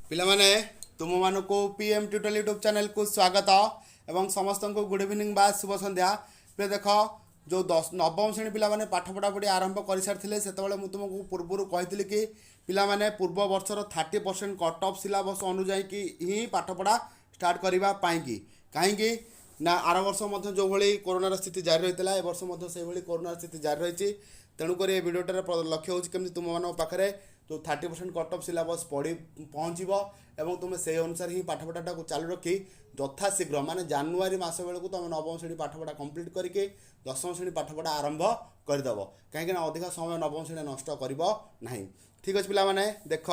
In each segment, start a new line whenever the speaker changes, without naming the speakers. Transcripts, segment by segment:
पिलामाने तुम मान को पीएम ट्यूटोरियल यूट्यूब चैनल को स्वागत एवं समस्त को गुड इवनिंग बा शुभ संध्या। पे देख जो 10 नवम श्रेणी पिलामाने पाठ पढ़ापढ़ी आरंभ कर सारी से तुमको पूर्व कही कि पिलामाने पूर्व वर्षर 30% कट ऑफ सिलेबस अनुजाई कि ही पाठ पढ़ा स्टार्ट करने की कहीं ना आर वर्ष जो भाई कोरोनार स्थिति जारी रही है ए वर्ष से भाई कोरोनार स्थिति जारी रही। तेणुक ये भिडियोटार लक्ष्य होमती तुम मान पाखे जो 30% कट ऑफ सिलेबस पढ़ी पहुँचब और तुम से अनुसार ही पाठपढ़ा को चालू रखी यथाशीघ्र माने जानुआरी मास बेलू तुम नवम श्रेणी पाठपढ़ा कंप्लीट करके दशम श्रेणी पाठपढ़ा आरंभ करदेव कहीं अधिक समय नवम श्रेणी नष्ट कर ना। ठीक अच्छे पे देख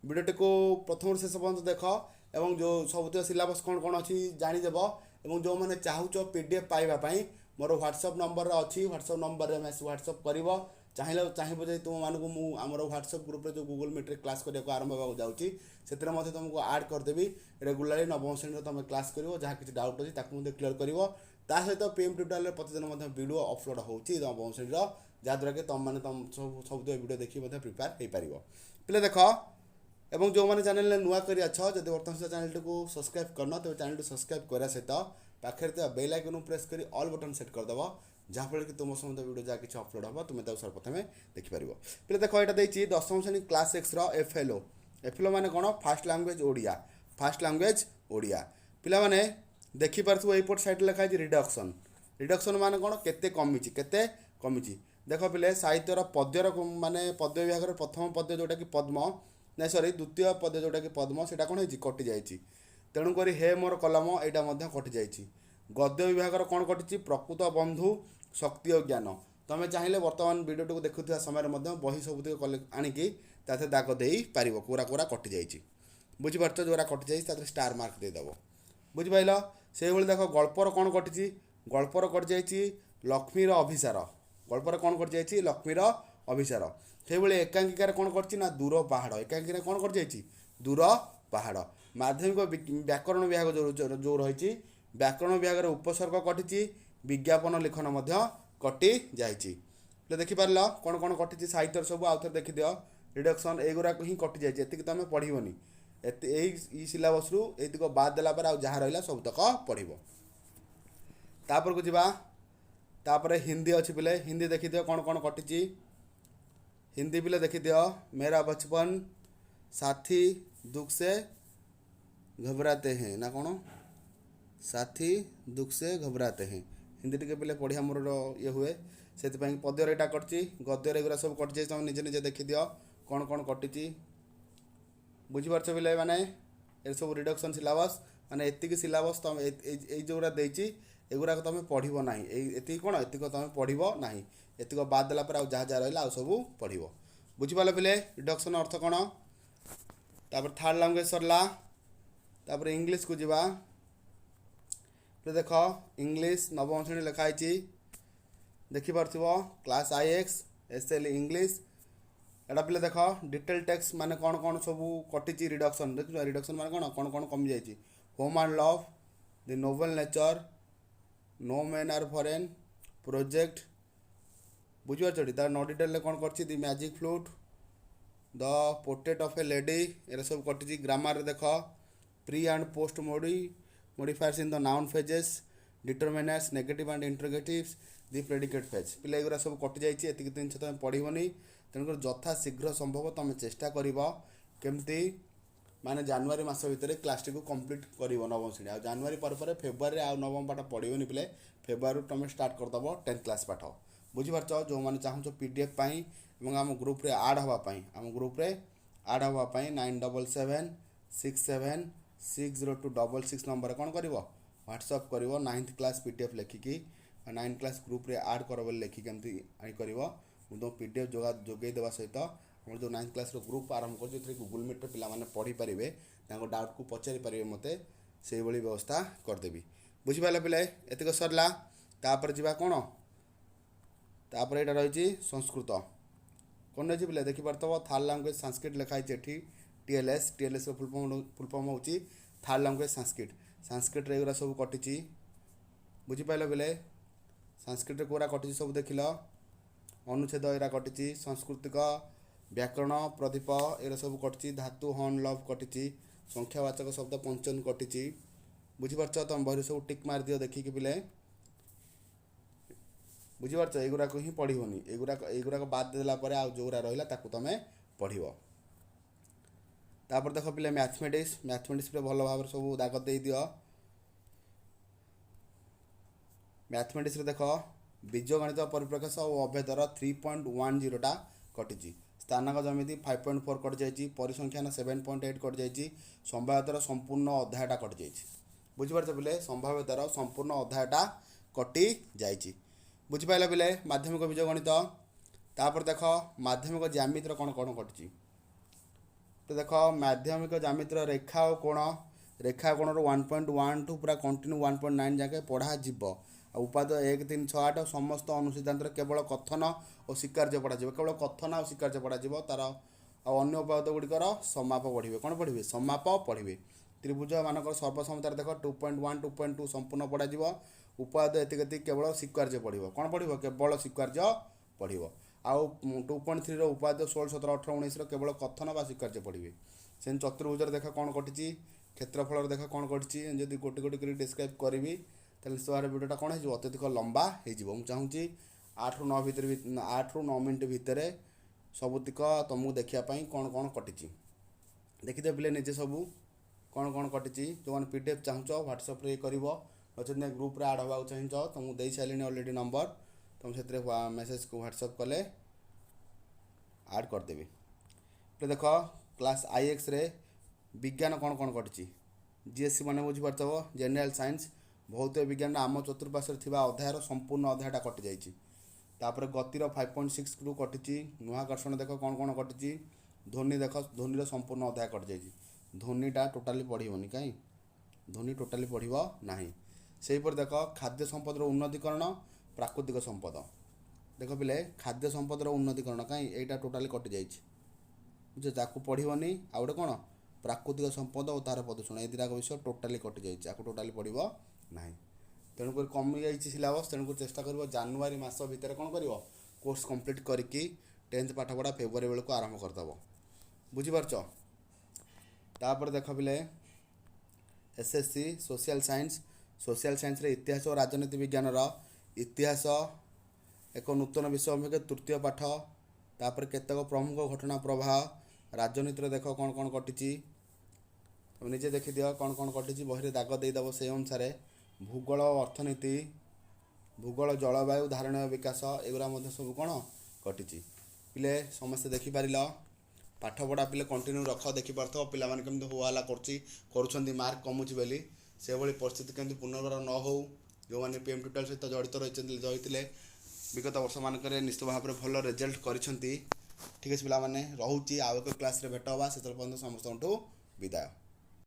भिडियोटी को प्रथम शेष पर्यटन देख और जो सब सिलेबस कौन कौन अच्छी जानीदेव और जो मैंने चाहूच पीडीएफ पाइबापी मोर व्हाट्सअप नंबर अच्छी व्हाट्सअप नंबर में व्हाट्सअप कर चाहब जो तुम मानक आमर व्हाट्सअप ग्रुप जो गूगल मीट्रे क्लास करने आरंभ होगा जाऊँगी से तुमको आड करदेवी रेगुलाली नवम श्रेणी तुम क्लास कर जहाँ किसी डाउट अच्छी क्लीयर कर सहित पीएम ट्यूटोरियल प्रतिदिन वीडियो अपलोड होची नवम श्रेणी जहाँद्वारा कि तुम मैंने तुम सब वीडियो देखिए प्रिपेयर हो पार पे देख और जो मैंने चैनल नुआ कर जब बर्तमान से चैनल को सब्सक्राइब करना तेज चैनल को सब्सक्राइब करने सहित पाखे बेल आइकन प्रेस कर ऑल बटन सेट करदेव जहाँफल कि तुम समस्त वीडियो जहाँ किसी अपलोड हम तुम्हें सर्वप्रथम देखिपार पे देख यहाँ दशम श्रेणी क्लास 6 एफएलओ एफएलओ माने कौन fast language Odia fast language Odia पिला माने देखिपार एपट साइड लिखा है रिडक्शन रिडक्शन माने कौन केते कमी देख पिले साहित्यर पद्यर माने पद्य विभाग प्रथम पद्य जोटा कि पद्म ना सॉरी द्वितीय पद्य जोटा कि पद्म से कौन है कटि जाइए तेणुक हे मोर कलम यहाँ कटि जाइए गद्य विभाग कौन कटि प्रकृत बंधु शक्ति और ज्ञान तुम्हें चाहिए बर्तमान वीडियो को देखुवा समय बही सब आणिकी दाग दे पार कोरा कोरा कटि जाइए बुझीपार जोरा कटि जाइए स्टार मार्क देदेव बुझिपाल से भाई देख गल्पर कौन कटि गल्पर कटि जाइए लक्ष्मीर अभिसार गल्पर कौन कटि जाइए लक्ष्मीर अभिसार से भाई एकांकिकार कौन कर दूर पहाड़ एकांकिका कौन कर जाइए दूर पहाड़ माध्यमिक व्याकरण विभाग जो रही व्याकरण विभाग उपसर्ग कटि विज्ञापन लिखन कटि जाइए देखिपार कौन कौन कटि साहित्य सब आउ थे देखीद रिडक्शन एगुराक ही कटि जाइए एति तुम पढ़नी यही सिलेबस रु एतिक बाद देला पर जहाँ रहा सबतक पढ़ तापर को जीवा तापर हिंदी अच्छी पिले हिंदी देखीद कौन कौन कटि हिंदी पिले देखीद मेरा बचपन साथी दुख से घबराते हैं ना कौन साथी दुख से घबराते हैं हिंदी टी पे पढ़िया मोर ये हुए से पद्यर यहाँ कटि गद्यर एगुरा सब कटि जाए तुम निजे निजे देखी दियो कौन कौन कटि बुझीपार पे मैंने ये सब रिडक्शन सिलेबस माने एतिक सिलेबस तुम जोरा देती एगुरा तुम पढ़ो ना ये कौन ये तुम पढ़ो ना एतिक बाद देला पर जहाँ जहाँ रहा सब पढ़ बुझीपाल पे रिडक्शन अर्थ कौन तापर थर्ड लैंग्वेज सरला तापर इंग्लिश को जीवा देख इंग्लिश नवम श्रेणी लिखाई देखिपार क्लास IX SL इंग्लिश एटा पे देख डिटेल टेक्स्ट माने कौन कौन सब कटि रिडक्शन देख रिडक्शन माने कौन कौन कौन कमी जाइए home and love the noble nature no man are foreign project बुझीपार तार न डिटेल कौन कर the magic flute the portrait of a lady ये सब कटि ग्रामर देख pre and post modifiers in the noun phases determinants negative and interrogatives the predicate phase पिला एगुरा सब कटि जाइए एतिक जिन तुम पढ़नी तेणुकर यथा शीघ्र संभव तुम चेष्टा कर केमती माने जनवरी मास भितर क्लास टी को कंप्लीट कर नवम श्रेणी आ जनवरी पर फेब्रुआरी आ नवम पाठ पढ़ोनी पिले फेब्रुआरी तुम स्टार्ट करदेव 10th क्लास पाठ बुझीपार जो मैंने चाहूँ पीडीएफ और आम ग्रुप आड हाँपाई आम ग्रुप आड हाँपाई 9776760266 नंबर कौन कर व्हाट्सअप कर 9th क्लास पीडीएफ लिखिकी 9th क्लास ग्रुप आड कर लिखिकी एमती कर तुम पीडीएफ जोगे देवा सहित हम जो 9th क्लास ग्रुप आरंभ कर गूगल मीट पे पढ़ी पारे डाउट को पचारि पारे मत से व्यवस्था करदेवी बुझीपाल पे एतिक सरला तापर जा कौन तापर यहाँ रही संस्कृत कौन रही पे देखिपार थर्ड लैंग्वेज संस्कृत लिखाई TLS फुल फॉर्म हो थर्ड लैंग्वेज संस्कृत एगुरा सब कटि बुझीपाल पे संस्कृत कोरा कटि सब देख अनुच्छेद यहाँ कटि सांस्कृतिक व्याकरण प्रदीप एरा सब कटि धातु हन लव कटि संख्यावाचक शब्द पंचन कटि बुझीपारच तुम बही सब टिक मार दियो देखिक पिले बुझीपारच एगुराक ही पढ़ोनी एगुराक बाद देला परे आ जोरा रहिला ताकू तमे पढ़िबो तापर देख पिले मैथमेटिक्स पे भल भाव सब दाग दे दियो मैथमेटिक्स रे देख बीजगणित परिप्रकाश और अभेदर 3.10 टा कटि स्थानक जमिति 5.4 कटि जाइए परिसंख्यान 7.8 कटि जाइए संभाव्यतार संपूर्ण अध्यायटा कटि जाइए बुझीपार पिले संभाव्यतार संपूर्ण अध्यायटा कटि जाइए बुझीपाल पिले माध्यमिक बीजगणित तापर देख माध्यमिक ज्यामितिर कौन कौन कटि तो देख माध्यमिक ज्यामितिर रेखा और कोण 1.1 टू पूरा कंटिन्यू 1.9 जाके पढ़ा जीव उपादेय 1 3 6 8 समस्त अनुसिद्धांत केवल कथन और स्वीकार्य पढ़ा केवल कथन और स्वीकार्य पढ़ा तार अन्य उपाद गुड़िकर समाप पढ़े कौन पढ़े समाप पढ़े त्रिभुज मानक सर्वसम्मतार देख 2.1 2.2 संपूर्ण पढ़ा उपाद एति केवल स्वीकार्य पढ़ो कौन पढ़ो केवल स्वीकार्य पढ़ो आउ 2.3 उपाद 16 17 18 19 केवल कथन बा स्वीकार्य पढ़े से चतुर्भुज देख कौन कटि क्षेत्रफल देख कौन कटि जदि गोटे गोटे कर डिस्क्राइब करी निश्चित भाव भिडियोटा कौन हो अत्यधिक लंबा हो चाहूँगी 8 ରୁ 9 मिनट भितर सबुतिक तुमको देखापी कौन कौन कटि देखिदे पिले निजे सब कौन कौन कटि जो मैंने पीडीएफ चाहूँ व्हाट्सएप रे कर अच्छे ग्रुप रे आड होगा चाह तुमको दे सारे अलरेडी नंबर तुम से मेसेज को व्हाट्सएप कले आड करदेवी फिर देख क्लास IX रे विज्ञान कौन कौन कटि जीएससी मैंने बुझीपार जनरल साइंस भौतिक विज्ञान आम चतुर्पार्श्व थी अध्यायर संपूर्ण अध्यायटा कटि जापर गतिर 5.6 रू कटि नुआकर्षण देख कौन कौन कटि ध्वनि देख ध्वनि संपूर्ण अध्याय कटि जाइए ध्वनिटा टोटाली पढ़ोनी कहीं ध्वनि टोटाली पढ़ो ना से देख खाद्य संपदर उन्नतीकरण प्राकृतिक संपद देख पिले खाद्य संपदर उन्नतीकरण कहीं यहाँ टोटाली कटि जाइए ताकू पढ़ोनी आ गए कौन प्राकृतिक संपद और तार प्रदूषण ये दुटाक विषय टोटाली कटि जाइए टोटाली पढ़ो ना तेणुक कमी जाइए सिलेबस तेणुक चेष्टा कर जानुरी मस भितर कौन कर कोर्स कंप्लीट करके 10th पाठपढ़ा फेब्रुआरी बेलू आरंभ करदेव बुझीपारच तापर देख पिले एसएससी सोशल साइंस रे इतिहास और राजनीति विज्ञान इतिहास एक नूतन विषय अभिमुखे तृतीय पाठ तापर केतक प्रमुख घटना प्रवाह राजनीति देख कौन कौन कटि तुम निजे देखी दियो कौन कौन कटि बही दाग देदेव से अनुसार भूगोल अर्थनीति भूगोल जलवायु धारणीय विकास एगुरा सब कौन कटि पिले समस्ते देखिपार पाठपढ़ा पिले कंटिन्यू रख देखिपार पे केमती हो हल्ला कर मार्क कमुची बोली से भाई परिस्थिति केमती पुनर्बार न हो जो मैंने पीएम ट्यूटोरियल सहित जड़ित रही विगत वर्ष मानक निश्चित भाव में भल रिजल्ट करिसेंती ठीक है पिला माने रहूची आउ एक क्लास रे भेट होबा से पर्यंत समस्त विदाय।